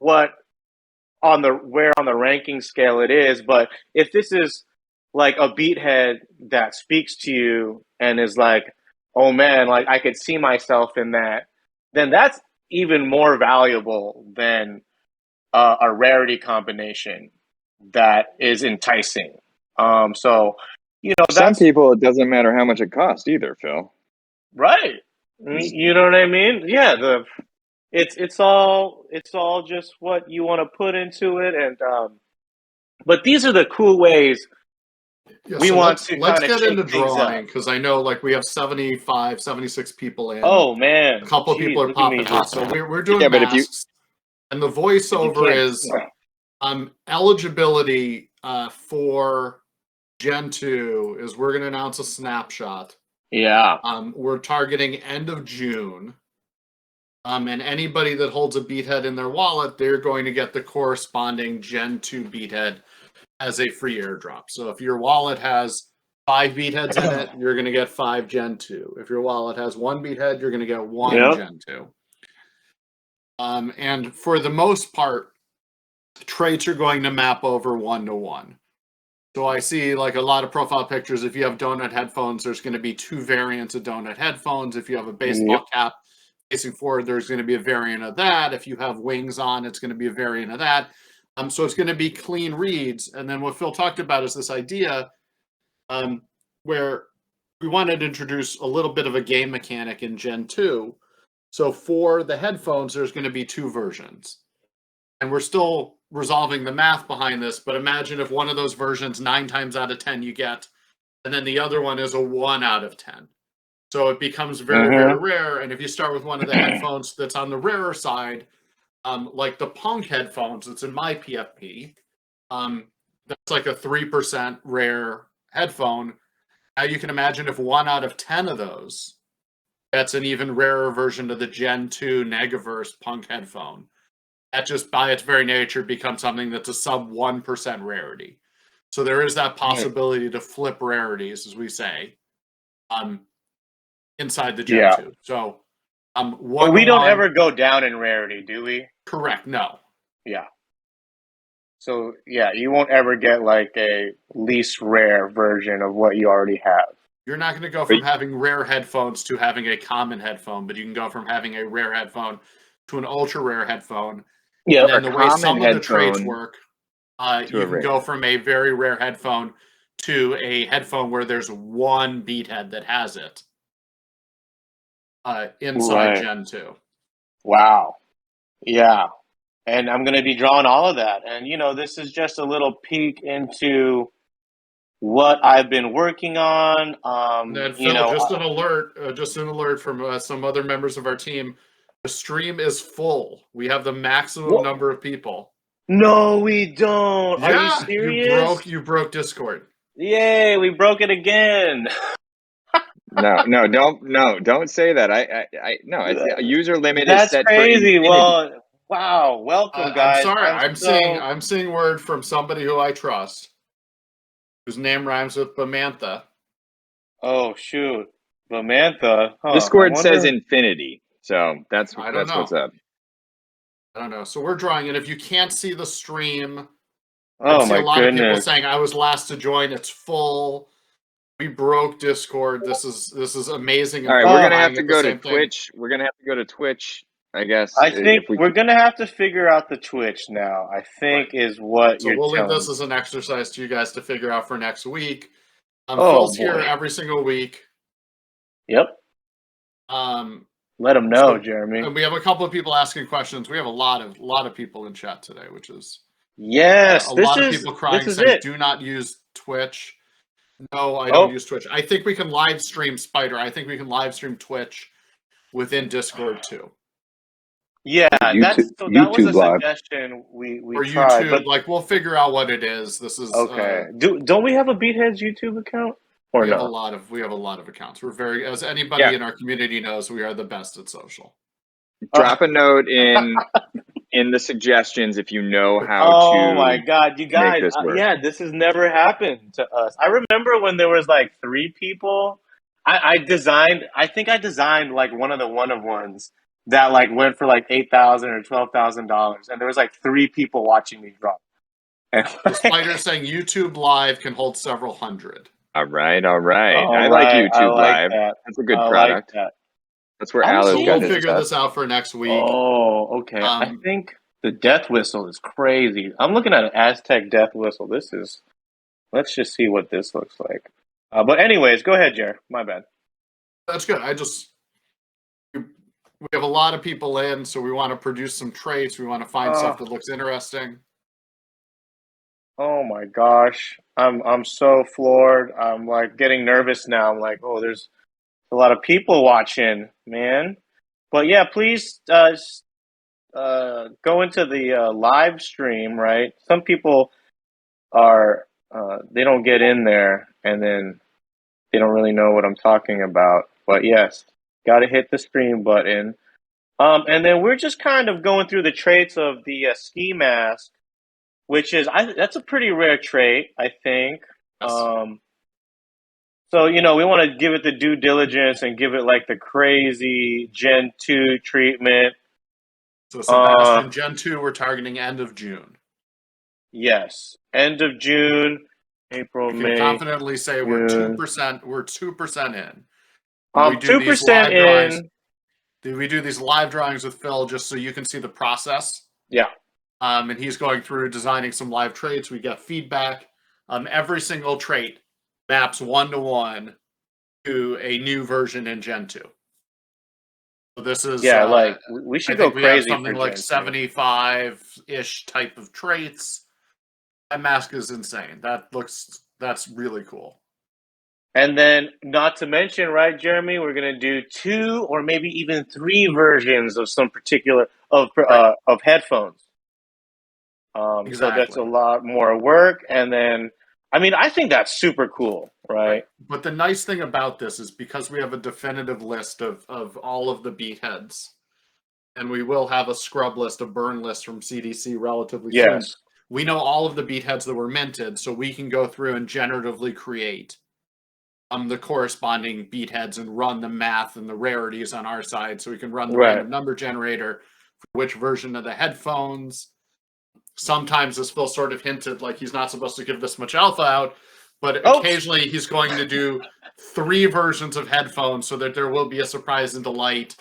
what where on the ranking scale it is, but if this is like a beathead that speaks to you and is like, oh man, like I could see myself in that, then that's even more valuable than a rarity combination that is enticing. So, For some that's people, it doesn't matter how much it costs either, Phil. right. You know what I mean? Yeah, it's all just what you want to put into it, and but these are the cool ways Yeah, we so want let's to let's kind of get into shake things up. drawing because I know like we have 75, 76 people in. Oh A man, couple of people jeez, are look at me. popping out. So we're doing Yeah, but if you masks. And the If you voiceover can't, is eligibility for Gen 2 is we're going to announce a snapshot. yeah, We're targeting end of June. And anybody that holds a BeatHead in their wallet, they're going to get the corresponding Gen 2 BeatHead as a free airdrop. So if your wallet has 5 BeatHeads in it, you're going to get 5 Gen 2. If your wallet has 1 BeatHead, you're going to get 1 yep, Gen 2. And for the most part, traits are going to map over 1-to-1. So I see like a lot of profile pictures. If you have donut headphones, there's going to be 2 variants of donut headphones. If you have a yep, baseball cap facing forward, there's going to be a variant of that. If you have wings on, it's going to be a variant of that. So it's going to be clean reads. And then what Phil talked about is this idea where we wanted to introduce a little bit of a game mechanic in Gen 2. So for the headphones, there's going to be 2 versions. And we're still resolving the math behind this, but imagine if one of those versions 9 times out of 10 you get, and then the other one is a 1 out of 10. So it becomes very, very mm-hmm. rare. And if you start with one of the headphones that's on the rarer side, like the Punk headphones that's in my PFP, that's like a 3% rare headphone. Now you can imagine if 1 out of 10 of those, that's an even rarer version of the Gen 2 Negaverse Punk headphone. That just by its very nature becomes something that's a sub 1% rarity. So there is that possibility to flip rarities, as we say, inside the Gen Yeah. 2. So But 1 to we don't 1, ever go down in rarity, do we? correct, no. Yeah. So yeah, you won't ever get like a least rare version of what you already have. You're not going to go but from having rare headphones to having a common headphone, but you can go from having a rare headphone to an ultra rare headphone. And Yep. then a the way common some of the traits headphone work, to a you can rare. go from a very rare headphone to a headphone where there's one beathead that has it inside Right. Gen 2. Wow. Yeah. And I'm going to be drawing all of that. And, this is just a little peek into what I've been working on. And then Phil, just an alert from some other members of our team. The stream is full. We have the maximum what? number of people. No, we don't. Are you Yeah, serious? you broke Discord. Yay, we broke it again. Don't say that. No. A user limit is That's set for crazy. infinity. Well, wow. Welcome, I'm guys. sorry. I'm so. I'm seeing word from somebody who I trust, whose name rhymes with Bamantha. Oh, shoot. Bamantha. Huh. I Discord says wonder. infinity, so that's I don't what's know. up. I don't know. So we're drawing, and if you can't see the stream, I Oh, see a my lot of people goodness. saying I was last to join. It's full. We broke Discord. This is amazing. All And right, people we're are Oh, gonna have buying to it the go to same thing. Twitch. We're gonna have to go to Twitch, I guess, I think if we we're can. going to have to figure out the Twitch now, I think Right. is what So you're we'll leave telling this me. as an exercise to you guys to figure out for next week. Oh, Phil's here boy. every single week. Yep. Um, Let them know, so Jeremy. and we have a couple of people asking questions. We have a lot of people in chat today, which is Yes, a this lot of is people this crying is saying, it. "Do not use Twitch." No, I don't Oh, use Twitch. I think we can live stream Spider. I think we can live stream Twitch within Discord too, yeah, YouTube, that was a YouTube Live. suggestion we or tried, YouTube. but Like we'll figure out what it is. This is okay. Don't we have a Beatheads YouTube account or we have no? a lot of accounts. We're very, as anybody Yeah, in our community knows, we are the best at social. drop a note in the suggestions if you know how Oh my to God, you make guys! this work. Yeah, this has never happened to us. I remember when there was like 3 people. I think I designed like one of the one of ones that like went for like $8,000 or $12,000, and there was like 3 people watching me draw. And The spider saying YouTube Live can hold several hundred. All right, all right. all I like right, I YouTube like Live. that. That's a good I like product. that. That's where I'm Alo's So seeing got we'll his figure stuff. this out for next week. Oh, okay. I think the death whistle is crazy. I'm looking at an Aztec death whistle. This is. Let's just see what this looks like. But anyways, go ahead, Jer. My bad. That's good. We have a lot of people in, so we want to produce some traits. We want to find stuff that looks interesting. Oh my gosh, I'm so floored. I'm like getting nervous now. I'm like, oh, there's a lot of people watching, man. But yeah, please go into the live stream, right? Some people are they don't get in there, and then they don't really know what I'm talking about. But yes, got to hit the stream button. And then we're just kind of going through the traits of the ski mask, which is that's a pretty rare trait, I think. Yes. So we want to give it the due diligence and give it like the crazy Gen 2 treatment. So Sebastian, Gen 2, we're targeting end of June. Yes, end of June, April, We can May. confidently say we're June. 2%. We're 2% in. We do 2% in. We do these live drawings with Phil just so you can see the process. Yeah. And he's going through designing some live traits. We get feedback. Every single trait maps 1-to-1 to a new version in Gen 2. So this is like we should go crazy. We have something like 75-ish type of traits. That mask is insane. That's really cool. And then, not to mention, right, Jeremy, we're gonna do 2 or maybe even 3 versions of some particular of headphones. Exactly. So that's a lot more work. And then, I mean, I think that's super cool, right? But the nice thing about this is because we have a definitive list of all of the BeatHeadz, and we will have a scrub list, a burn list from CDC relatively soon. We know all of the BeatHeadz that were minted, so we can go through and generatively create the corresponding BeatHeadz and run the math and the rarities on our side, so we can run the random number generator for which version of the headphones. Sometimes, as Phil sort of hinted, like he's not supposed to give this much alpha out, but occasionally he's going to do 3 versions of headphones so that there will be a surprise and delight.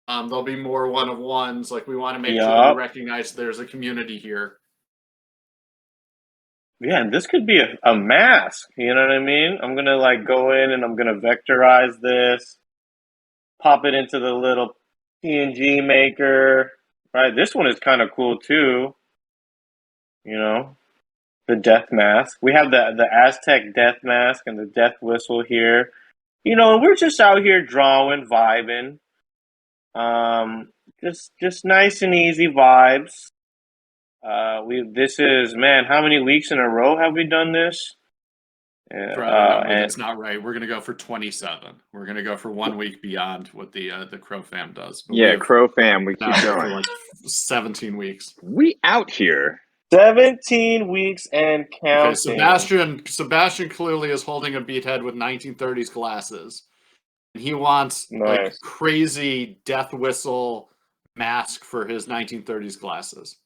There'll be more 1-of-1s. Like we want to make sure that we recognize there's a community here. Yeah, and this could be a mask. You know what I mean? I'm gonna like go in and I'm gonna vectorize this, pop it into the little PNG maker. Right, this one is kind of cool too. The death mask. We have the Aztec death mask and the death whistle here. We're just out here drawing, vibing. Just nice and easy vibes. This is, man, how many weeks in a row have we done this? That's not right. We're gonna go for 27. We're gonna go for 1 week beyond what the Crow Fam does. But Crow Fam, we keep going for like 17 weeks. We out here. 17 weeks and counting. Okay, Sebastian clearly is holding a BeatHead with 1930s glasses. He wants like crazy death whistle mask for his 1930s glasses.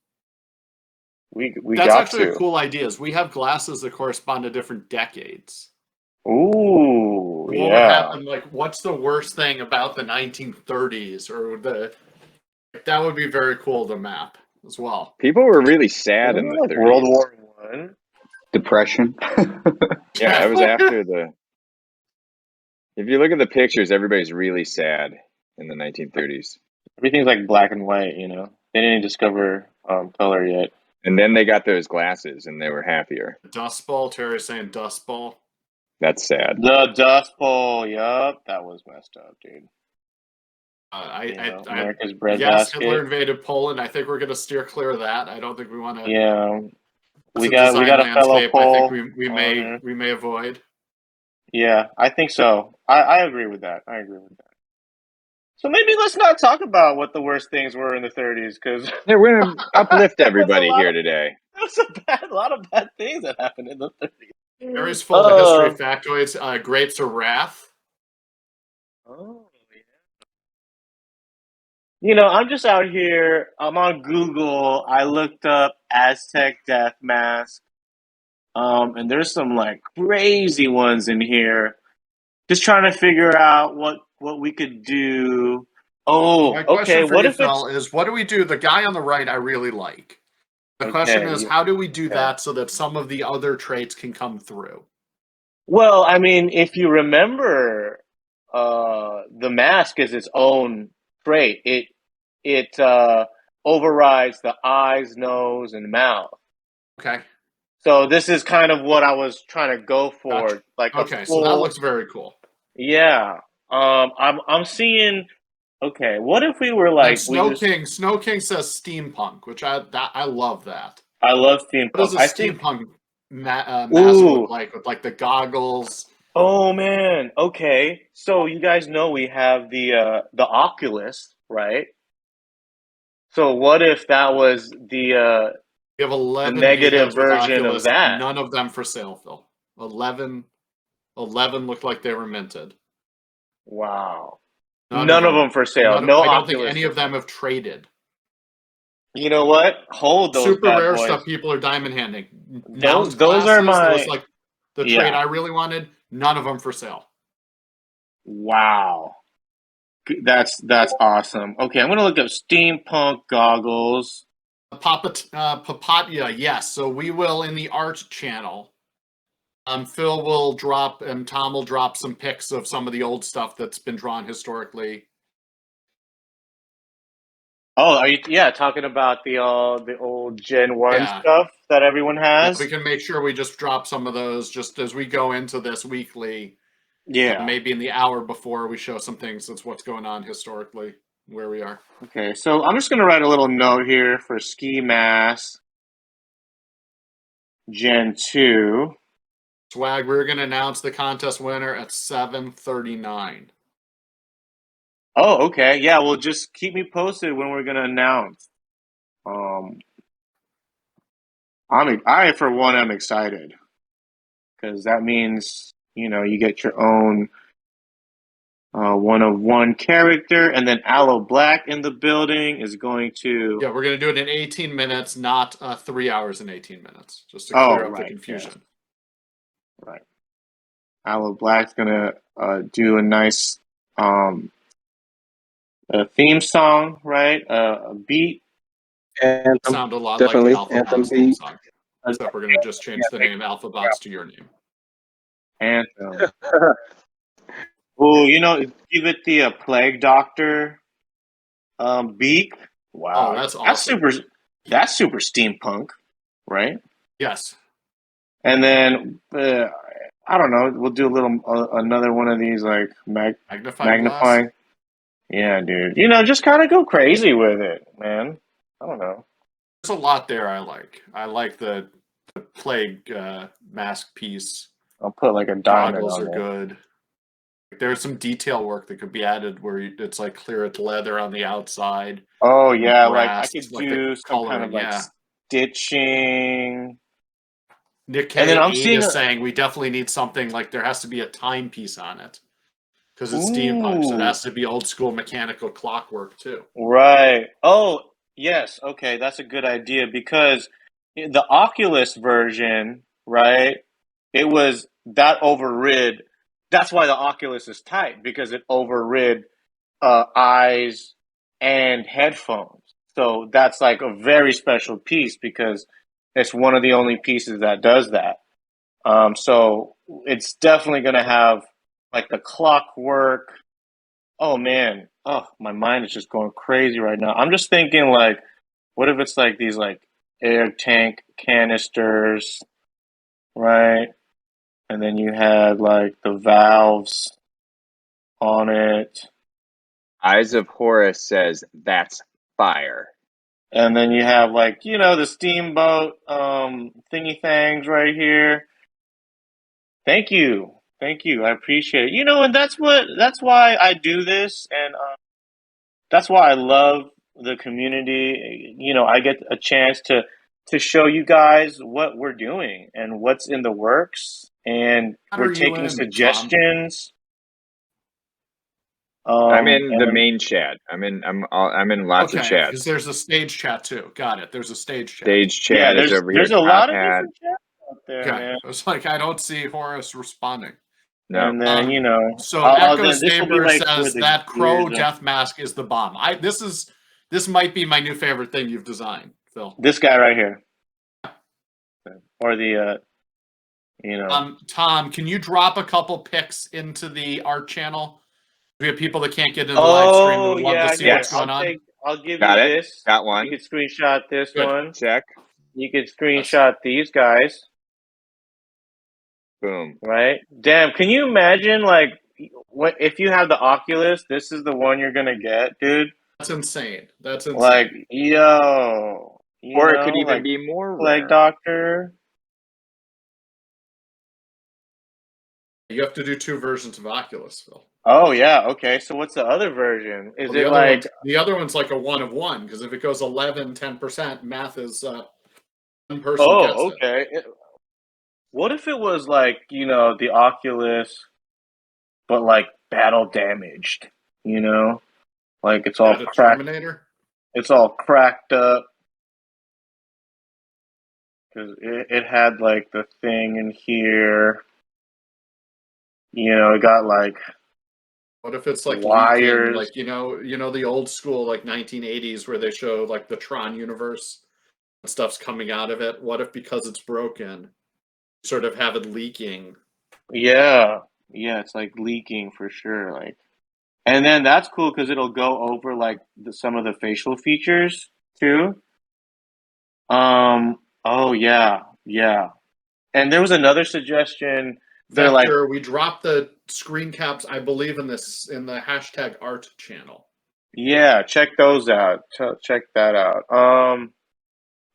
That's actually a cool idea. We have glasses that correspond to different decades. Ooh, what would happen? Like, what's the worst thing about the 1930s, or that would be very cool to map as well. People were really sad in the 30s. World War I, depression. Yeah, it was after the. If you look at the pictures, everybody's really sad in the 1930s. Everything's like black and white. They didn't discover color yet. And then they got those glasses, and they were happier. Dust Bowl, Terry's saying Dust Bowl. That's sad. The Dust Bowl, yup, that was messed up, dude. America's breadbasket. Hitler invaded Poland. I think we're going to steer clear of that. I don't think we want to. Yeah, we got a fellow Pole. I think we may avoid. Yeah, I think so. I agree with that. So maybe let's not talk about what the worst things were in the 30s, because we're going to uplift everybody here today. There's a lot of bad things that happened in the 30s. Terry's full of history factoids. Grapes of Wrath. Oh, I'm just out here. I'm on Google. I looked up Aztec death mask. And there's some like crazy ones in here. Just trying to figure out what we could do. So Oh, my okay. question for What you, if Phil, it's is what do we do? The guy on the right, I really like. The question is, okay? how do we do Yeah. that so that some of the other traits can come through? Well, I mean, if you remember, the mask is its own trait. It overrides the eyes, nose, and mouth. Okay, So this is kind of what I was trying to go gotcha. for, like a Okay, so that full, looks very cool. yeah. I'm seeing. Okay, what if we were And then like we just? Snow King says steampunk, which I love that. I love What does steampunk. a I think. steampunk mask look Ooh. like with like the goggles? Oh man. Okay. So you guys know we have the Oculus, right? So what if that was We have the 11 negative beatheads with version of Oculus, that? none of them for sale, Phil. 11, 11 look like they were minted. Wow. None of None of them. them for sale. No I don't think Oculus any for of them sale. have traded. You know what? Hold those Super bad rare boys. stuff people are diamond handing. Nouns Those are classes, those my like the trade yeah. I really wanted, none of them for sale. Wow. That's awesome. Okay, I'm gonna look up steampunk goggles. Papatya, yes. So we will in the art channel. Phil will drop and Tom will drop some pics of some of the old stuff that's been drawn historically. Oh, are you talking about the old Gen 1 Yeah. stuff that everyone Yeah, we has? can make sure we just drop some of those just as we go into this weekly. Yeah. Maybe in the hour before we show some things that's what's going on historically where we are. Okay, so I'm just gonna write a little note here for Ski Mask Gen 2. Swag, we're going to announce the contest winner at 7:39. Oh, okay. Yeah, well just keep me posted when we're gonna announce. Um I for one am excited because that means, you get your own one of one character, and then Aloe Black in the building is going to. Yeah, we're going to do it in 18 minutes, not 3 hours and 18 minutes, just to Oh, clear up the right, yes, confusion. right. Aloe Black's gonna do a nice um, a theme song, right? A beat. Anthem, Sound a lot like the definitely anthem Alphabots theme beat. song, except we're going to just change the name Alphabots to your name. Anthem. Oh, give it the Plague Doctor beat. Oh, Wow, that's that's awesome. super. That's super steampunk, right? Yes. And then I don't know. We'll do a little another one of these like Magnifying glass. magnifying. Yeah, dude. Just kind of go crazy with it, man. I don't know. There's a lot there I like. I like the plague mask piece. I'll put like a diamond Goggles on are there. good. There's some detail work that could be added where it's like clear leather on the outside. Oh yeah, like I Brass, could like the do some kind of coloring, like yeah. stitching. Nick And then I'm K8 seeing is saying we definitely need something like there has to be a timepiece on it because it's steampunk, so it ooh, has to be old school mechanical clockwork too. right. Oh, yes. Okay, that's a good idea because the Oculus version, right? It was that overrid. That's why the Oculus is tight because it overrid eyes and headphones. So that's like a very special piece because it's one of the only pieces that does that. So it's definitely going to have like the clockwork. Oh man, oh my mind is just going crazy right now. I'm just thinking like, what if it's like these like air tank canisters, right? And then you had like the valves on it. Eyes of Horus says that's fire. And then you have like, the steamboat thingy things right here. Thank you. Thank you. I appreciate it. And that's why I do this, and that's why I love the community. I get a chance to show you guys what we're doing and what's in the works, and What we're are you taking in, Tom? suggestions. I'm in the And main chat. I'm in lots of Okay, because chats. there's a stage chat too. Got it. There's a stage chat. Stage yeah, chat is over here. there's a Top lot of hat. different chats out there, Okay, man. it's like I don't see Horace responding. No. And then So Echo then this will be Saber like where says the that crow gears are. death mask is the bomb. This might be my new favorite thing you've designed, Phil. This guy right here, or the Tom, can you drop a couple pics into the art channel? We have people that can't get into the live stream who would love to see what's going on. I'll give Got you it. this. Got one. You could screenshot this Good. one. Check. You could screenshot these guys. Boom. Right? Damn, can you imagine like what if you have the Oculus, this is the one you're gonna get, dude? That's insane. That's insane. Like, yo, Or it could even be more Plague rare. Doctor. You have to do 2 versions of Oculus, Phil. Oh yeah, okay. So what's the other version? Is Well, it like the other one's like a 1 of 1, because if it goes 11, 10%, math is one person gets oh, okay. What if it was like, the Oculus but like battle damaged, Like it's all the cracked. Terminator. It's all cracked up. Because it had like the thing in here. It got like What if it's like wires. leaking, like the old school like 1980s where they show like the Tron universe and stuff's coming out of it? What if because it's broken, you sort of have it leaking? Yeah, it's like leaking for sure. Like, and then that's cool because it'll go over like some of the facial features too. Oh yeah, yeah. And there was another suggestion. They're like, Vector, we dropped the screen caps, I believe, in the hashtag art channel. yeah, check those out. Check that out.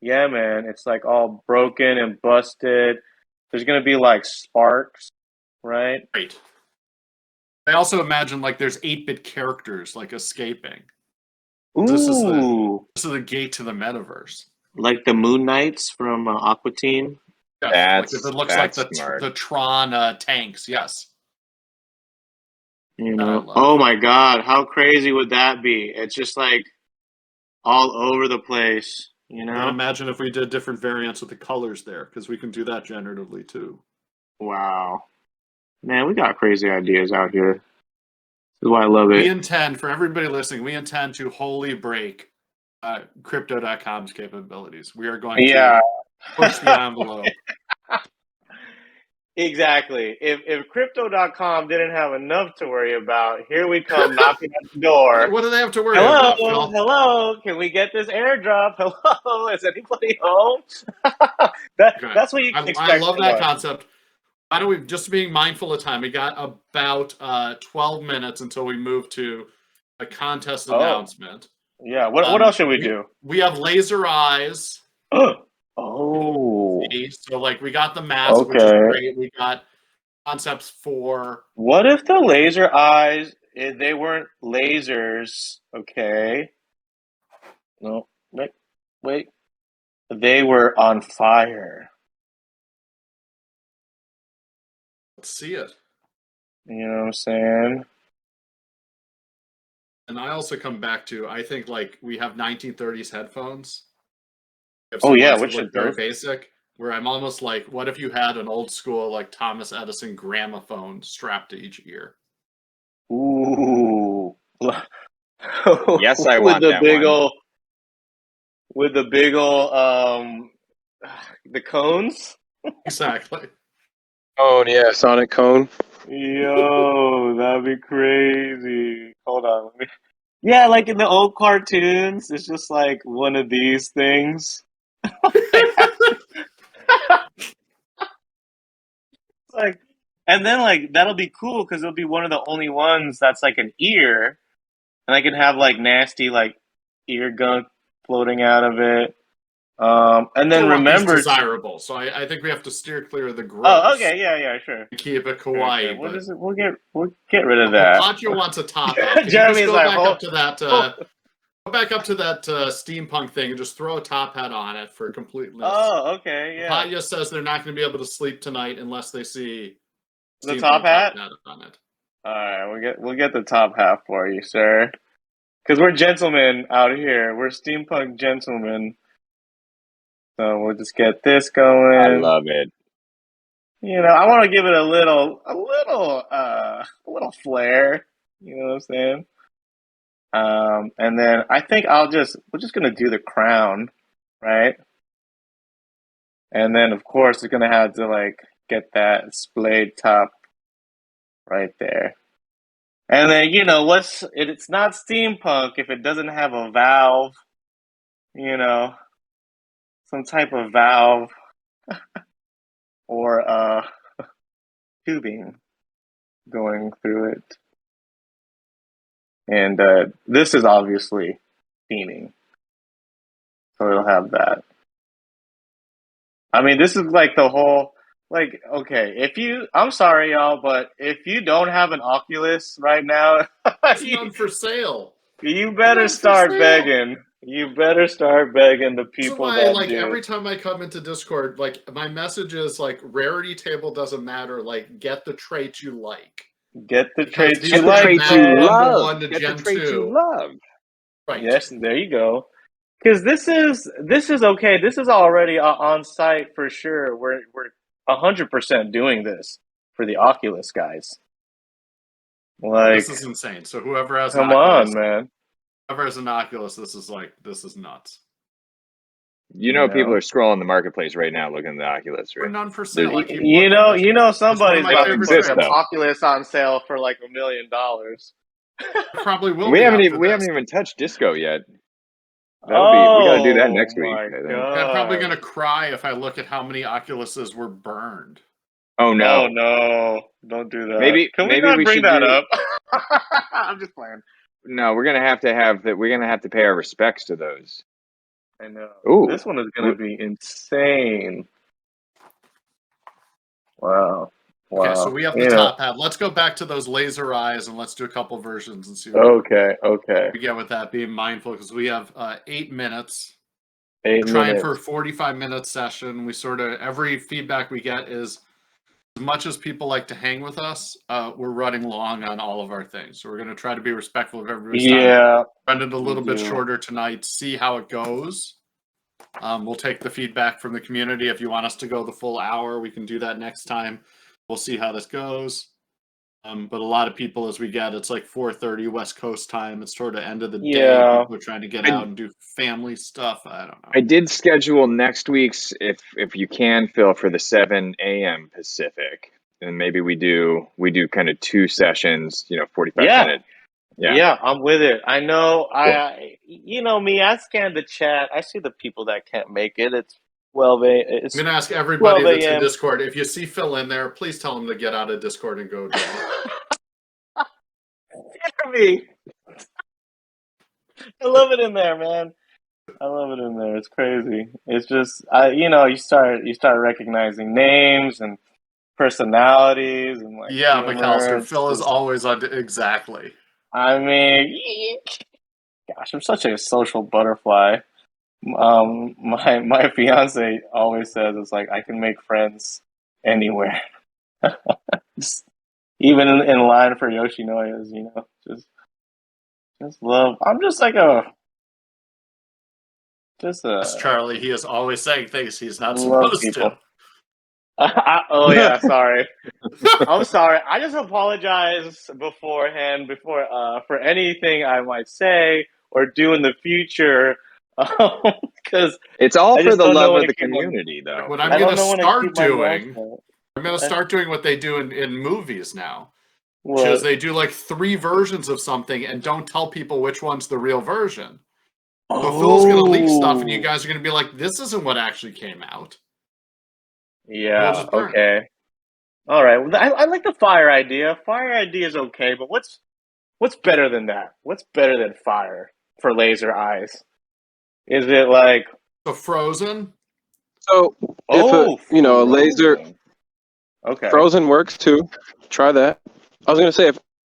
Yeah, man, it's like all broken and busted. There's gonna be like sparks, right? Right. I also imagine like there's 8-bit characters like escaping. Ooh, This is the gate to the metaverse. like the Moon Knights from Aqua Teen. Yes, like if it looks like smart. the Tron tanks, yes. Oh my God, how crazy would that be? It's just like all over the place, And imagine if we did different variants with the colors there, because we can do that generatively too. Wow. Man, we got crazy ideas out here. This is why I love it. We intend, for everybody listening, we intend to wholly break Crypto.com's capabilities. We are going to push the envelope. Exactly. If Crypto.com didn't have enough to worry about, here we come knocking at the door. What do they have to worry about, Phil? Hello, can we get this airdrop? Hello, is anybody home? That's what you can expect. I love that concept. Why don't we, just being mindful of time, we got about 12 minutes until we move to a contest announcement. Yeah, what else should we do? We have laser eyes. Oh. So, like, we got the mask, which is great. We got concepts for... What if the laser eyes, they weren't lasers, okay? No, wait. They were on fire. Let's see it. You know what I'm saying? And I also come back to, I think, like, we have 1930s headphones. Oh, yeah, which look very basic. Where I'm almost like, what if you had an old school, like, Thomas Edison gramophone strapped to each ear? Ooh. Yes, I want that one. With the big ol', the cones? Exactly. Oh, yeah, Sonic Cone. Yo, that'd be crazy. Hold on. Yeah, like in the old cartoons, it's just like one of these things. Like, and then like that'll be cool because it'll be one of the only ones that's like an ear, and I can have like nasty like ear gunk floating out of it. And then remember, desirable. So I think we have to steer clear of the gross. Oh, okay, yeah, sure. Keep it kawaii. Okay. We'll get rid of that. Pacho wants a top hat. Jeremy's go like, back up to that. Go back up to that steampunk thing and just throw a top hat on it for completeness. Oh, okay, yeah. Patya says they're not going to be able to sleep tonight unless they see the top hat on it. All right, we'll get the top half for you, sir. Because we're gentlemen out here. We're steampunk gentlemen. So we'll just get this I going. love it. I want to give it a little flair. You know what I'm saying? And then I think we're just gonna do the crown, right? And then of course it's gonna have to like get that splayed top right there. And then it's not steampunk if it doesn't have a valve, you know, some type of valve or tubing going through it. And this is obviously steaming, so it'll have that. I mean, this is like the whole, like, okay, I'm sorry, y'all, but if you don't have an Oculus right now, It's you, none for sale. you better None for start sale. begging. You better start begging the That's people why, that like, do. every time I come into Discord, like, my message is, like, rarity table doesn't matter. Like, get the traits you like. Get the Because traits these you Get the are like, traits you Gen man. love. 1 to Get the Gen traits you 2. love. Right. Yes, there you go. Because this is okay. This is already on site for sure. We're 100% doing this for the Oculus guys. Like, This is insane. So whoever has an come Oculus, on, man. this is nuts. You You know, people know, are scrolling the marketplace right now looking at the Oculus, We're right? none for There's, sale. I keep you looking. know, It's one of somebody's my about to favorite put exist some traits. though. Oculus on sale for like $1 million. It probably will We be haven't after even we this. haven't even touched disco yet. We got to do that Oh next week, my I think. I'm probably god! gonna cry if I look at how many Oculuses were burned. Oh Oh no. no! Don't do that. Maybe Can we maybe not we bring should that do up? I'm just playing. no, we're have that we're gonna have to pay our respects to those. I know. Ooh. This one is gonna be insane. Wow. Okay, so Wow. we have the top hat. Let's go back to those laser eyes and let's do a couple versions and see what Okay. Okay. we get with that. Being mindful because we have 8 minutes. 8 We're trying for a minutes. 45-minute session. We sort of every feedback we get is as much as people like to hang with us, we're running long on all of our things. So we're going to try to be respectful of everybody's time. Yeah. Run it a little bit do. shorter tonight. See how it goes. We'll take the feedback from the community. If you want us to go the full hour, we can do that next time. We'll see how this goes. But a lot of people, as we get, it's like 4:30 West Coast time. It's sort of end of the day. Yeah. People are trying to get out and do family stuff. I don't know. I did schedule next week's if you can, Phil, for the 7 a.m. Pacific. And maybe we do kind of 2 sessions, 45 Yeah. minute. Yeah, I'm with it. I know. Cool. You know me. I scan the chat. I see the people that can't make it. It's 12 a. It's I'm going to ask everybody 12 that's in a.m. Discord, if you see Phil in there, please tell him to get out of Discord and go join. Hear me. I love it in there, man. I love it in there. It's crazy. It's just, you start recognizing names and personalities and like Yeah, humor. McAllister. It's Phil is just, always on. Exactly. I mean, gosh, I'm such a social butterfly. My fiance always says it's like I can make friends anywhere, just, even in line for Yoshinoya's. Just love. I'm just like Yes, Charlie. He is always saying things he's not love supposed people. to. Oh yeah, sorry. I'm sorry. I just apologize beforehand for anything I might say or do in the future, because It's all I for just the don't know love when of to the keep my community, though. What I I'm going don't to know when to keep start my mouth doing, shut. I'm going to start doing what they do in movies now, which is What? they do like 3 versions of something and don't tell people which one's the real version. So Phil's going to leak stuff, and you Oh, guys are going to be like, "This isn't what actually came out." And we'll yeah. just burn it. Okay. All right. Well, I like the fire idea. Fire idea is okay, but what's better than that? What's better than fire for laser eyes? Is it like, So Frozen. So if oh, a laser frozen? Okay. frozen works too, try that. I was gonna say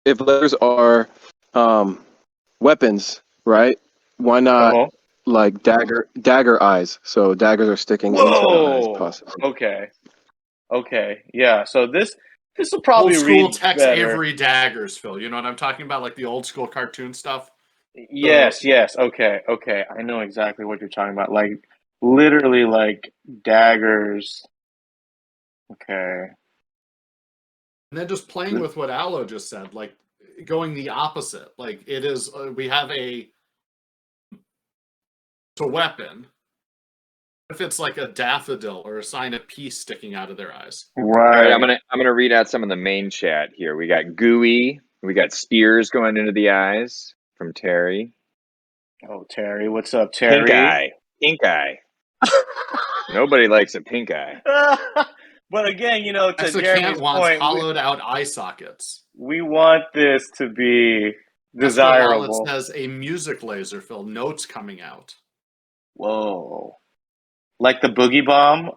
if lasers are weapons, right? Why not Uh-huh. like dagger eyes? So daggers are sticking into the eyes, Whoa. possibly. Okay. Okay. Yeah. So This will Old probably school read Tex better. Avery daggers, Phil. You know what I'm talking about? Like the old school cartoon stuff. Yes, yes. Okay, okay. I know exactly what you're talking about. Like literally like daggers. Okay. And then just playing with what Aloe just said, like going the opposite. Like it is, we have it's a weapon. If it's like a daffodil or a sign of peace sticking out of their eyes. All right, Right. I'm gonna read out some of the main chat here. We got gooey. We got spears going into the eyes from Terry. Oh, Terry, what's up, Pink Terry? eye. Pink eye. Nobody likes a pink eye. But again, you know, to Mexicant Jeremy's wants point, hollowed out eye sockets. we want this to be Esther Wallet desirable. says a music laser, Phil. Notes coming out. Whoa. Like the boogie bomb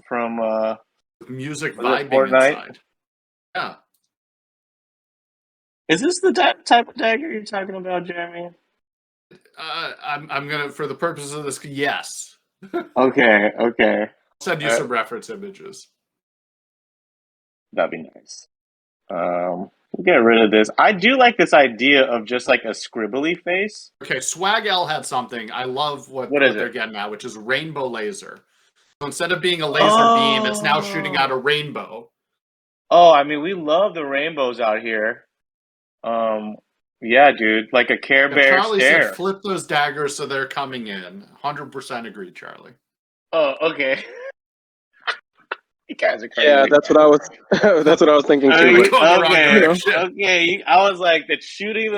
from Music was it vibing Fortnite? inside. Yeah. Is this the type of dagger you're talking about, Jeremy? I'm gonna, for the purposes of this, yes. Okay, okay. I'll send you some reference images. That'd be nice. We'll get rid of this. I do like this idea of just like a scribbly face. Okay, Swag L had something. I love what What is they're it? getting at, which is rainbow laser. So instead of being a laser beam, it's now shooting out a Oh. rainbow. Oh, I mean, we love the rainbows out here. Yeah, dude, like a Care And Bear Charlie said, stare. flip those daggers so they're coming in. 100% agree, Charlie. Oh, okay. You guys are crazy. Yeah, that's what I was. That's what I was thinking too. We're But going the wrong Okay, direction. okay. I was like, the shooting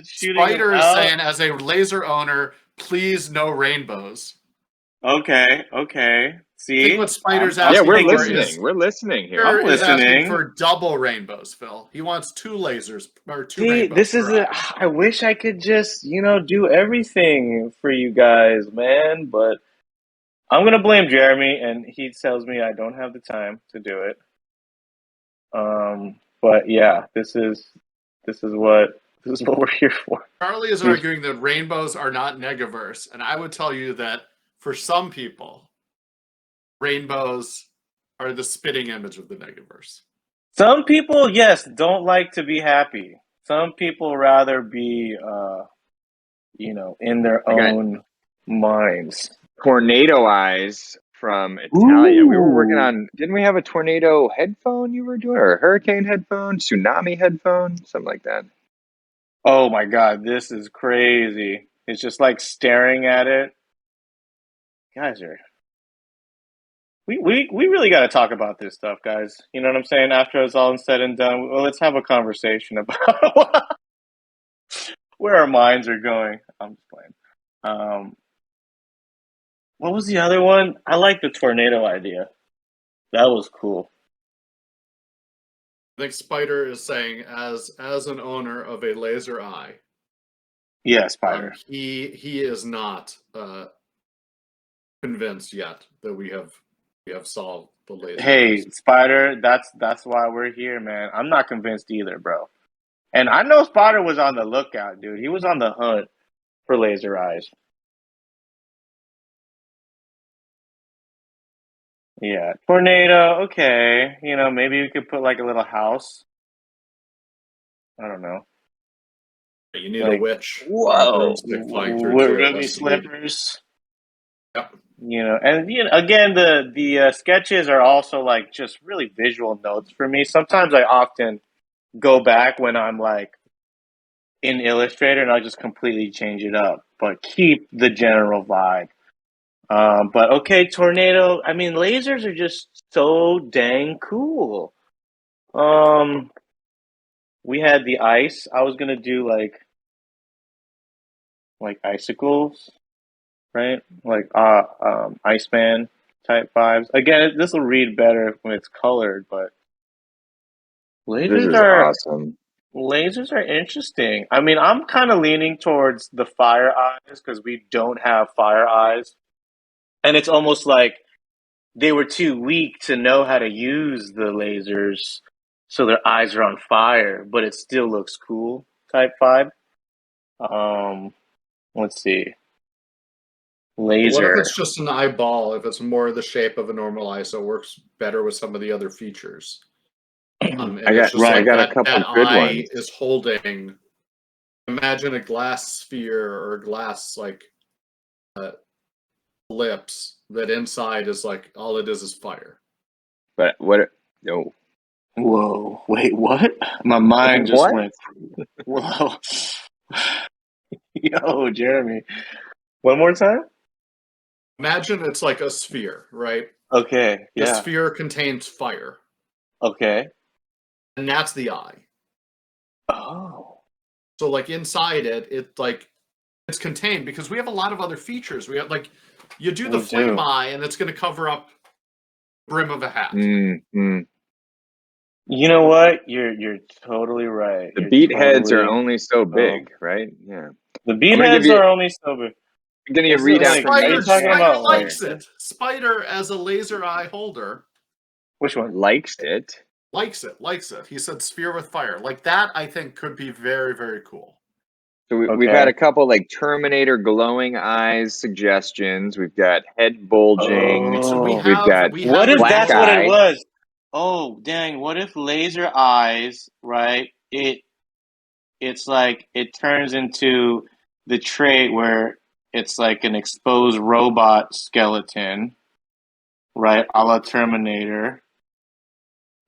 Spider them is out. saying, as a laser owner, please no rainbows. Okay, okay. I See, think what Spider's I'm asking Yeah, we're thinking for this. listening. We're listening here. I'm is asking listening. for double rainbows, Phil. He wants two lasers or two See, rainbows. this is per a. eye. I wish I could just, do everything for you guys, man. But I'm gonna blame Jeremy, and he tells me I don't have the time to do it. But yeah, this is what we're here for. Charlie is arguing that rainbows are not negaverse, and I would tell you that for some people, rainbows are the spitting image of the negaverse. Some people, yes, don't like to be happy. Some people rather be, in their I got own minds. tornado eyes from Italia. We were working Ooh. on, didn't we have a tornado headphone you were doing, or a hurricane headphone, tsunami headphone, something like that? Oh my God, this is crazy. It's just like staring at it. Guys are we really got to talk about this stuff, guys. You know what I'm saying? After it's all said and done, well, let's have a conversation about where our minds are going. I'm just playing. What was the other one? I like the tornado idea. That was cool. I think Spider is saying, as an owner of a laser eye, Yeah, Spider. he is not convinced yet that we have solved the laser. Hey, crisis. Spider, that's why we're here, man. I'm not convinced either, bro. And I know Spider was on the lookout, dude. He was on the hunt for laser eyes. Yeah, tornado. Okay, maybe we could put like a little house. I don't know. You need Like, a witch. whoa. Broomstick flying through With too. ruby That's the slippers. Yep. And again, the sketches are also like just really visual notes for me. Sometimes I often go back when I'm like in Illustrator and I just completely change it up, but keep the general vibe. But okay, tornado. I mean, lasers are just so dang cool. We had the ice. I was gonna do like icicles, right? Like Iceman type vibes. Again, this will read better when it's colored, but This lasers is are awesome. lasers are interesting. I mean, I'm kind of leaning towards the fire eyes because we don't have fire eyes, and it's almost like they were too weak to know how to use the lasers, so their eyes are on fire, but it still looks cool type vibe. Um, let's see. What if Laser. it's just an eyeball? If it's more the shape of a normal eye, so it works better with some of the other features. And I it's got just like a that couple good eye ones. is holding. Imagine a glass sphere or a glass like ellipse that inside is like all it is fire. But what? No. Whoa, wait, what? My mind just What? went, whoa. Yo, Jeremy. One more time? Imagine it's like a sphere, right? Okay, The yeah. sphere contains fire, Okay. and that's the eye. Oh. So like inside it's contained because we have a lot of other features. We have like you do the We flame do. eye, and it's going to cover up the brim of a hat. Mm-hmm. You know what? You're totally right. The You're BeatHeads are totally only so oh. big, right? Yeah. The I'm gonna give BeatHeads you. are only so big. I'm gonna Is it read out like, from are you Spider, talking Nightstand Spider about like likes it. Spider as a laser eye holder which one? likes it. likes it. Likes it. He said sphere with fire. Like that, I think could be very, very cool. So we've had Okay. a couple like Terminator glowing eyes suggestions. We've got head bulging. So Oh. We've got What if black that's what it eye. was? Oh, dang. What if laser eyes, right? It's like it turns into the trait where it's like an exposed robot skeleton, right? A la Terminator.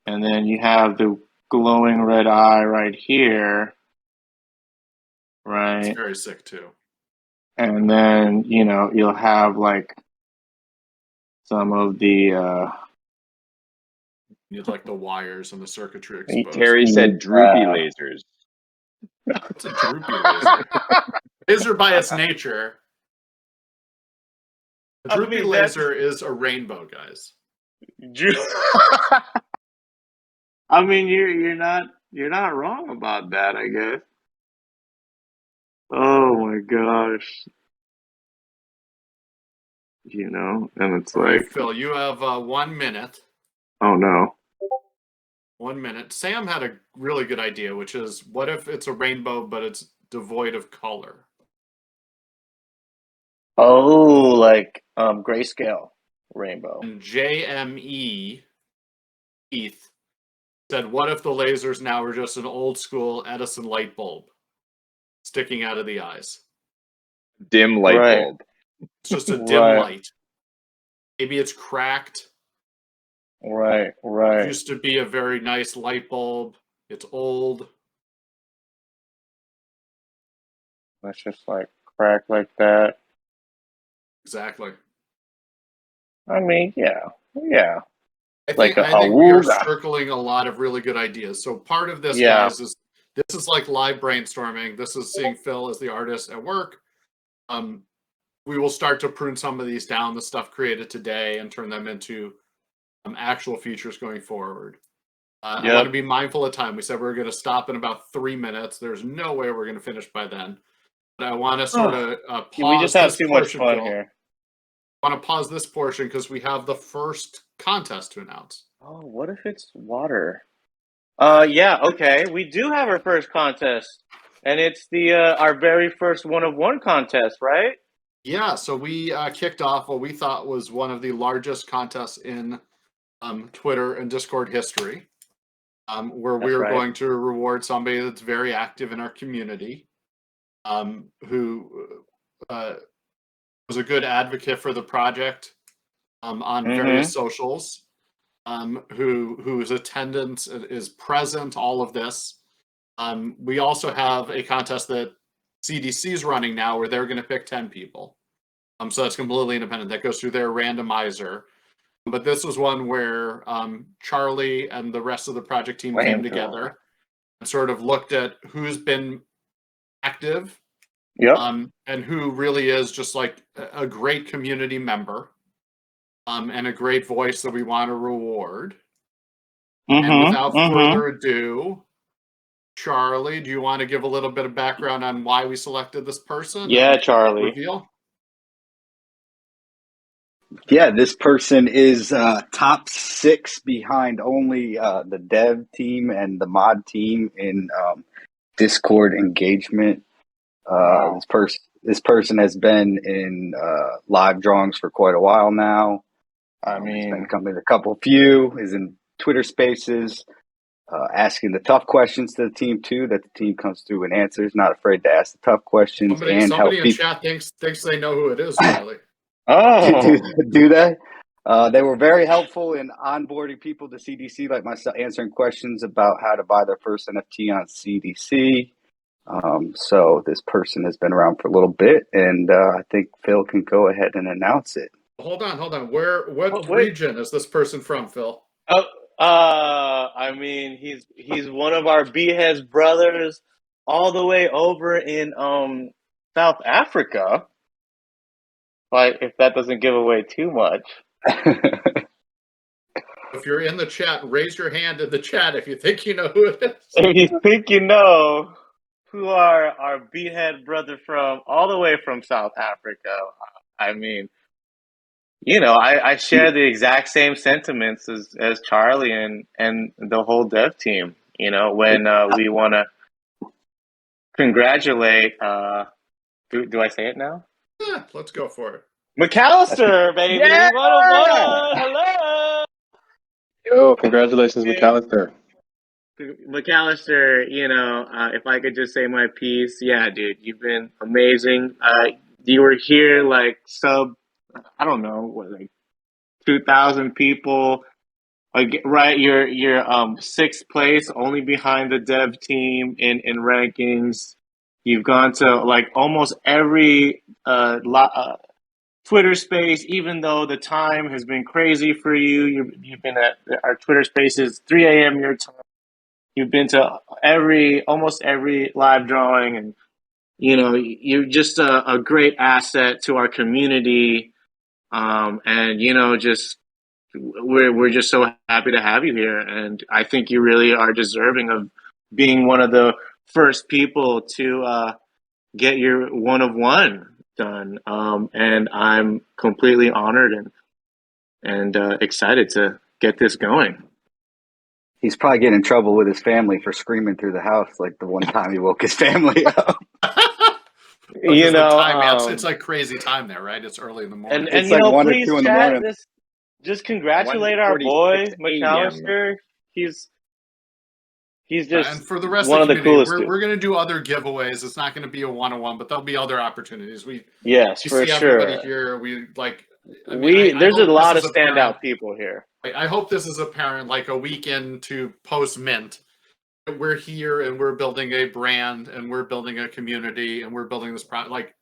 And then you have the glowing red eye right here, It's right? very sick too. And then, you'll have like some of the You'd like the wires and the circuitry exposed. Terry said droopy lasers. It's a droopy laser. Laser by its nature. A I droopy mean, laser is a rainbow, guys. I mean, you're not wrong about that, I guess. Oh my gosh. And it's All right, like, Phil, you have 1 minute. oh no. 1 minute. Sam had a really good idea, which is what if it's a rainbow, but it's devoid of color? Oh, like grayscale rainbow. And JME Heath said, what if the lasers now are just an old school Edison light bulb sticking out of the eyes? Dim light Right. bulb. It's just a dim Right. light. Maybe it's cracked. Right, It right. used to be a very nice light bulb. It's old. Let's just like crack like that. Exactly. I mean, yeah. Yeah. I Like think a we are wooga. circling a lot of really good ideas. So part of this, Yeah. guys, is this is like live brainstorming. This is seeing Phil as the artist at work. We will start to prune some of these down, the stuff created today, and turn them into actual features going forward. I want to be mindful of time. We said we were going to stop in about 3 minutes. There's no way we're going to finish by then. But I want to sort of pause We just have this too much portion, fun Phil. here. I want to pause this portion because we have the first contest to announce. Oh, what if it's water? Yeah, okay. We do have our first contest. And it's the our very first one of one contest, right? Yeah, so we kicked off what we thought was one of the largest contests in Twitter and Discord history, where we That's were right. going to reward somebody that's very active in our community, who was a good advocate for the project on various socials, whose attendance is present, all of this. We also have a contest that CDC is running now where they're going to pick 10 people. So that's completely independent. That goes through their randomizer. But this was one where Charlie and the rest of the project team came together and sort of looked at who's been active, Yep. and who really is just like a great community member, and a great voice that we want to reward. And without further ado, Charlie, do you want to give a little bit of background on why we selected this person? Yeah, Charlie. Reveal? Yeah, this person is top 6 behind only the dev team and the mod team in Discord engagement. Wow. This person has been in live drawings for quite a while now. I He's mean, been coming to a few, is in Twitter Spaces. asking the tough questions to the team too, that the team comes through and answers. Not afraid to ask the tough questions and help Somebody in people. chat thinks they know who it is, Charlie. Oh, Do they? They were very helpful in onboarding people to CDC, like myself, answering questions about how to buy their first NFT on CDC. So this person has been around for a little bit, and I think Phil can go ahead and announce it. Hold on. What oh wait. region is this person from, Phil? Oh, I mean, he's one of our BeatHeadz brothers, all the way over in South Africa. Like, if that doesn't give away too much. If you're in the chat, raise your hand in the chat if you think you know who it is. If you think you know who our BeatHead brother from, all the way from South Africa, I mean, you know, I share the exact same sentiments as Charlie and the whole dev team. You know, when we want to congratulate. Do I say it now? Yeah, let's go for it. McAllister, baby, Yeah! 101. Hello, Yo, congratulations, McAllister. McAllister. You know, if I could just say my piece, yeah, dude, you've been amazing. You were here like I don't know, what, like 2,000 people. Like, right, you're sixth place, only behind the dev team in rankings. You've gone to like almost every Twitter space, even though the time has been crazy for you. You've been at our Twitter spaces 3 a.m. your time. You've been to almost every live drawing, and you know you're just a great asset to our community. And you know, just we're just so happy to have you here, and I think you really are deserving of being one of the first people to get your one of one done. And I'm completely honored and excited to get this going. He's probably getting in trouble with his family for screaming through the house like the one time he woke his family up. You know, it's like crazy time there, right? It's early in the morning. and It's you like know, 1 or please 2 in the chat morning. this. Just congratulate our 1:46 boy a.m. McAllister. He's just And for the rest one of the of the community, coolest. we're going to do other giveaways. It's not going to be a one-on-one, but there'll be other opportunities. Yes, We for see everybody sure. here. We like. I mean, There's a lot of apparent. standout people here. I hope this is apparent. Like a weekend to post mint, we're here and we're building a brand and we're building a community and we're building this product. Like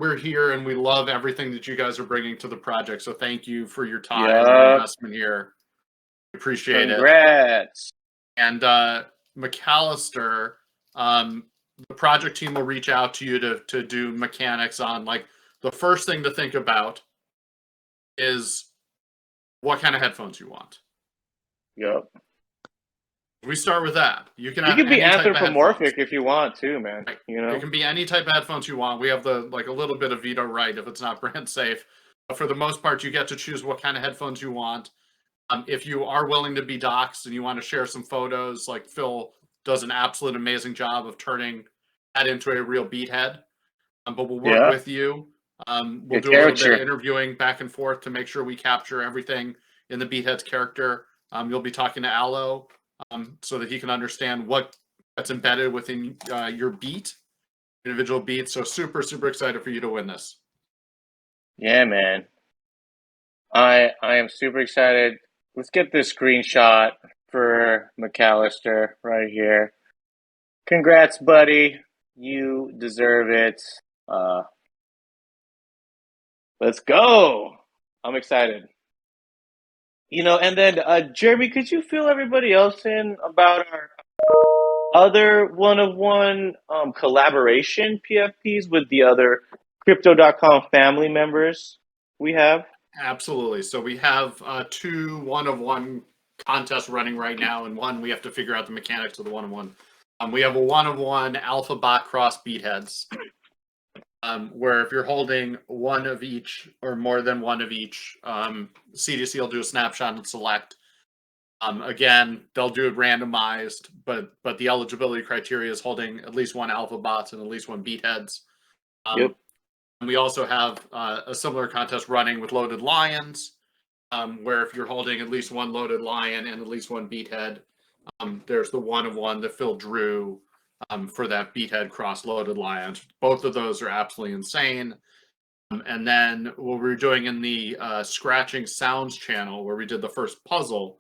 we're here and we love everything that you guys are bringing to the project. So thank you for your time and your investment here. Appreciate Congrats. it. And McAllister, the project team will reach out to you to do mechanics on. Like the first thing to think about is what kind of headphones you want. Yep. We start with that. You can be any type of anthropomorphic if you want to, man. Right. You know, it can be any type of headphones you want. We have a little bit of veto right if it's not brand safe. But for the most part, you get to choose what kind of headphones you want. If you are willing to be doxxed and you want to share some photos, like Phil does an absolute amazing job of turning that into a real beathead. But we'll work with you. We'll do a little bit of interviewing back and forth to make sure we capture everything in the BeatHeadz character. You'll be talking to Aloe so that he can understand that's embedded within your beat, individual beats. So super, super excited for you to win this. Yeah, man. I am super excited. Let's get this screenshot for McAllister right here. Congrats, buddy. You deserve it. Let's go. I'm excited. You know, and then Jeremy, could you fill everybody else in about our other one-of-one collaboration PFPs with the other Crypto.com family members we have? Absolutely. So we have 2 one-of-one contests running right now, and one we have to figure out the mechanics of the one-of-one. We have a one-of-one alpha bot cross BeatHeadz, where if you're holding one of each or more than one of each, CDC will do a snapshot and select. Again, they'll do it randomized, but the eligibility criteria is holding at least one alpha bots and at least one BeatHeadz. Yep. And we also have a similar contest running with loaded lions, where if you're holding at least one loaded lion and at least one beathead, There's the one of one that Phil drew for that BeatHead cross-loaded Lions. Both of those are absolutely insane. And then what we were doing in the Scratching Sounds channel, where we did the first puzzle,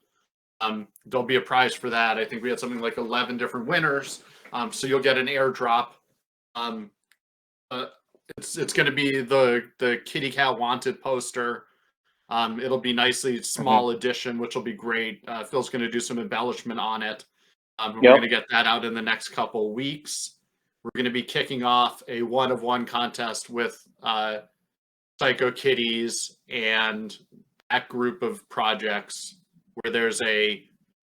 there'll be a prize for that. I think we had something like 11 different winners. So you'll get an airdrop. It's going to be the Kitty Cat Wanted poster. It'll be nicely small edition, which will be great. Phil's going to do some embellishment on it. We're going to get that out in the next couple weeks. We're going to be kicking off a one of one contest with Psycho Kitties and that group of projects, where there's a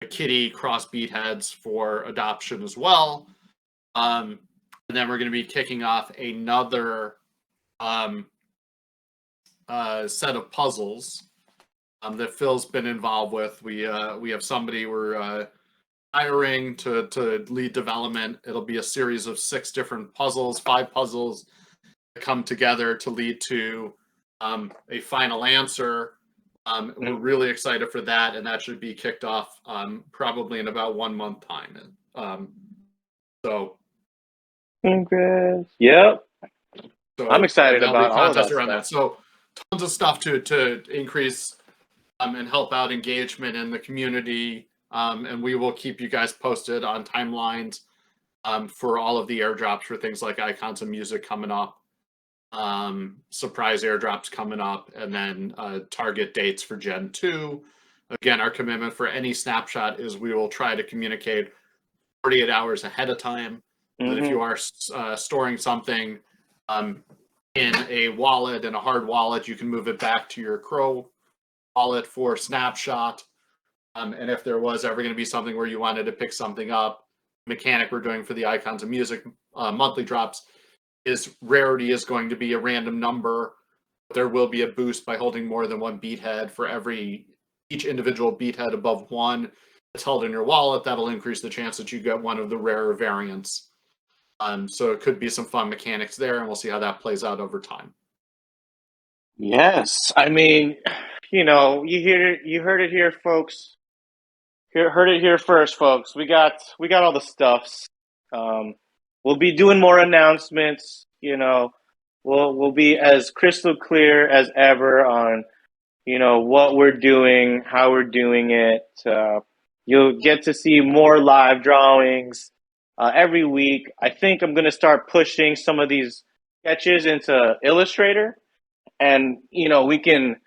kitty cross BeatHeadz for adoption as well. And then we're going to be kicking off another set of puzzles that Phil's been involved with. We have somebody we're hiring to lead development. It'll be a series of 6 different puzzles, 5 puzzles that come together to lead to a final answer. We're really excited for that, and that should be kicked off probably in about 1 month time. So, congrats. Yep. So I'm excited about all of that around stuff. that. So tons of stuff to increase and help out engagement in the community. And we will keep you guys posted on timelines for all of the airdrops for things like Icons of Music coming up, surprise airdrops coming up, and then target dates for Gen 2. Again, our commitment for any snapshot is we will try to communicate 48 hours ahead of time. That if you are storing something in a wallet, in a hard wallet, you can move it back to your Crow wallet for snapshot. And if there was ever going to be something where you wanted to pick something up, mechanic we're doing for the Icons of Music monthly drops is rarity is going to be a random number. There will be a boost by holding more than one BeatHead for each individual BeatHead above 1 that's held in your wallet. That'll increase the chance that you get one of the rarer variants. So it could be some fun mechanics there, and we'll see how that plays out over time. Yes, I mean, you heard it here, folks. Heard it here first, folks. We got all the stuffs. We'll be doing more announcements. We'll be as crystal clear as ever on, what we're doing, how we're doing it. You'll get to see more live drawings every week. I think I'm going to start pushing some of these sketches into Illustrator, and we can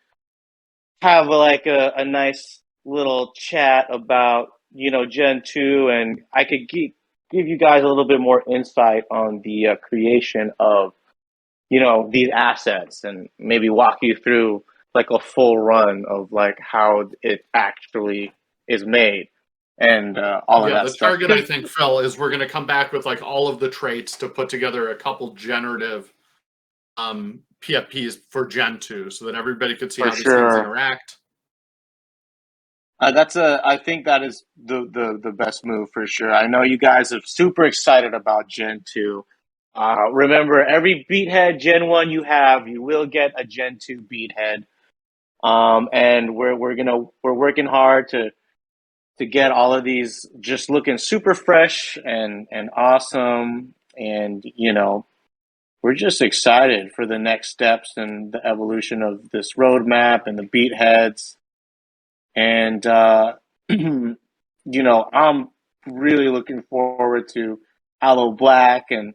have like a nice little chat about Gen 2, and I could give you guys a little bit more insight on the creation of these assets, and maybe walk you through like a full run of like how it actually is made, and all of that the stuff. target, I think, Phil, is we're going to come back with like all of the traits to put together a couple generative PFPs for Gen 2, so that everybody could see how these things interact. I think that is the best move for sure. I know you guys are super excited about Gen 2. Remember, every BeatHead Gen 1 you will get a Gen 2 BeatHead. And we're working hard to get all of these just looking super fresh and awesome, and we're just excited for the next steps and the evolution of this roadmap and the BeatHeadz. And I'm really looking forward to Aloe Black and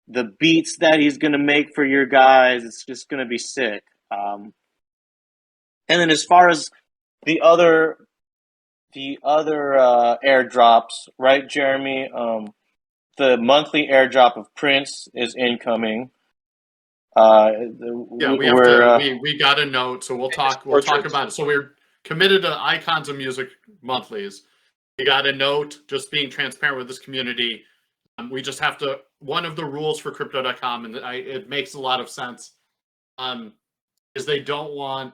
the beats that he's gonna make for your guys. It's just gonna be sick. And then as far as the other airdrops, right, Jeremy? The monthly airdrop of Prince is incoming. We got a note, so we'll talk about it. So we're committed to Icons of Music monthlies. We got a note, just being transparent with this community. We just have to, one of the rules for crypto.com, and it makes a lot of sense, is they don't want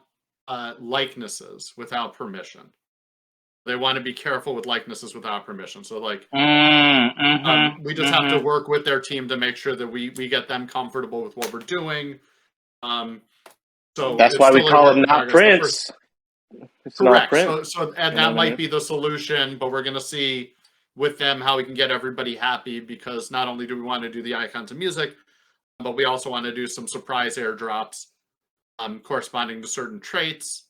likenesses without permission. They want to be careful with likenesses without permission. So we just have to work with their team to make sure that we get them comfortable with what we're doing. So that's why we call him not Prince. It's not Correct. print. So and You know that what I might mean? be the solution, but we're gonna see with them how we can get everybody happy, because not only do we want to do the icons of music, but we also want to do some surprise airdrops corresponding to certain traits.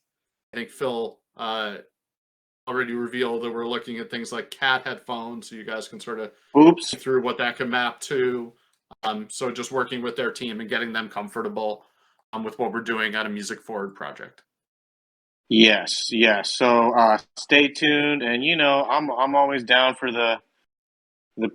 I think Phil already revealed that we're looking at things like cat headphones, so you guys can sort of Oops. think through what that can map to. So just working with their team and getting them comfortable with what we're doing at a Music Forward project. Yes, yes. So stay tuned, and I'm always down for the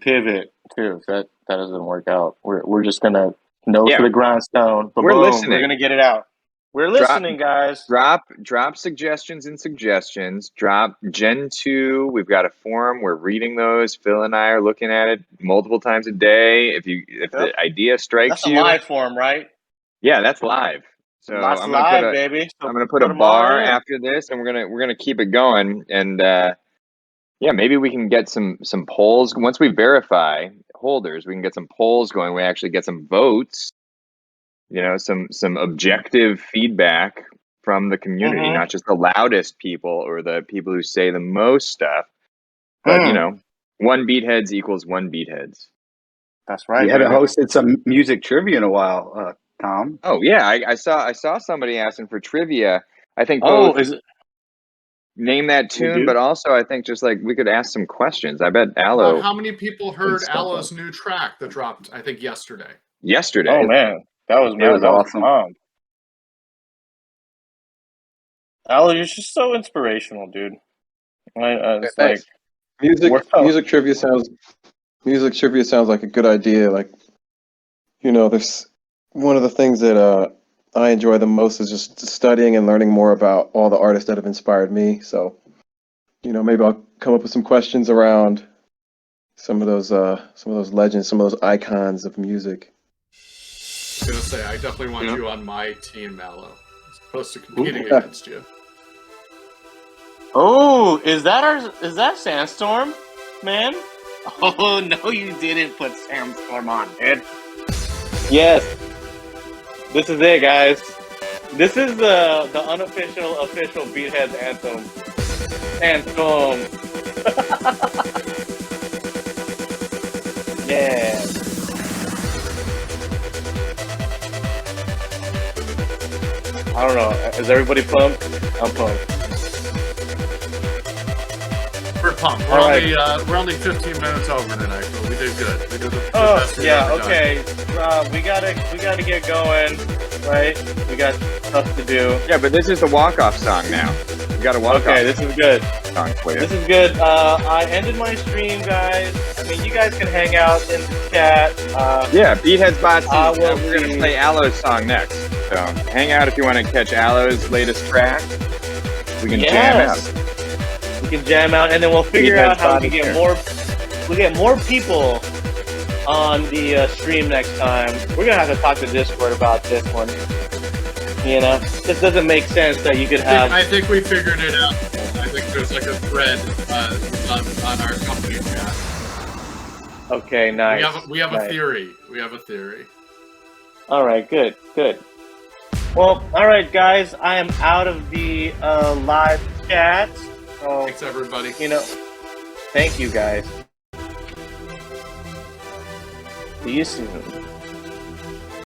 pivot too. If that doesn't work out, we're just gonna nose Yeah, to the grindstone. But we're boom, we're listening. gonna get it out. We're Drop listening, guys. drop suggestions and suggestions. Drop Gen 2. We've got a forum. We're reading those. Phil and I are looking at it multiple times a day. If Yep. the idea That's strikes a you, live form, right? yeah, that's live. So That's live, baby. So I'm gonna put put a them all bar in. after this, and we're gonna keep it going. And yeah, maybe we can get some polls once we verify holders. We can get some polls going. We actually get some votes. Some objective feedback from the community, Mm-hmm. not just the loudest people or the people who say the most stuff, but one BeatHeadz equals one BeatHeadz. That's right, You haven't baby. hosted some music trivia in a while, Tom. Oh yeah, I saw somebody asking for trivia. I think Oh, both is it? name that We tune, do? but also I think just like we could ask some questions. I bet About Aloe how many people would heard step up. Aloe's new track that dropped, I think, yesterday? Yesterday. Oh man, that was It was awesome. bomb. Al, you're just so inspirational, dude. It's like Thanks. Music we're so. music trivia sounds like a good idea. Like, there's one of the things that I enjoy the most is just studying and learning more about all the artists that have inspired me. So, maybe I'll come up with some questions around some of those legends, some of those icons of music. I was gonna say, I definitely want you on my team, Aloe, as opposed to competing Ooh. against you. Oh, is that Sandstorm, man? Oh no, you didn't put Sandstorm on, dude. Yes, this is it, guys. This is the unofficial official BeatHeadz anthem. Sandstorm. Yeah. I don't know. Is everybody pumped? I'm pumped. We're pumped. All right. We're only 15 minutes over tonight, but we did good. We did the Oh best we've yeah, ever done. okay. We gotta get going, right? We got stuff to do. Yeah, but this is the walk-off song now. We got a walk-off Okay, this is good. song for you. This is good. I ended my stream, guys. I mean, you guys can hang out in the chat. Yeah, BeatHeadz bots. will We're gonna see. play Aloe's song next. So hang out if you want to catch Aloe's latest track. We can jam out. Yes. We can jam out, and then we'll figure out how we can get here. more. We get more people on the stream next time. We're gonna have to talk to Discord about this one. This doesn't make sense that you could have. I think we figured it out. I think there's like a thread on our company chat. Okay, nice. We have nice. a theory. We have a theory. All right, good. Well, all right, guys. I am out of the live chat. So, Thanks, everybody. thank you, guys. See you soon.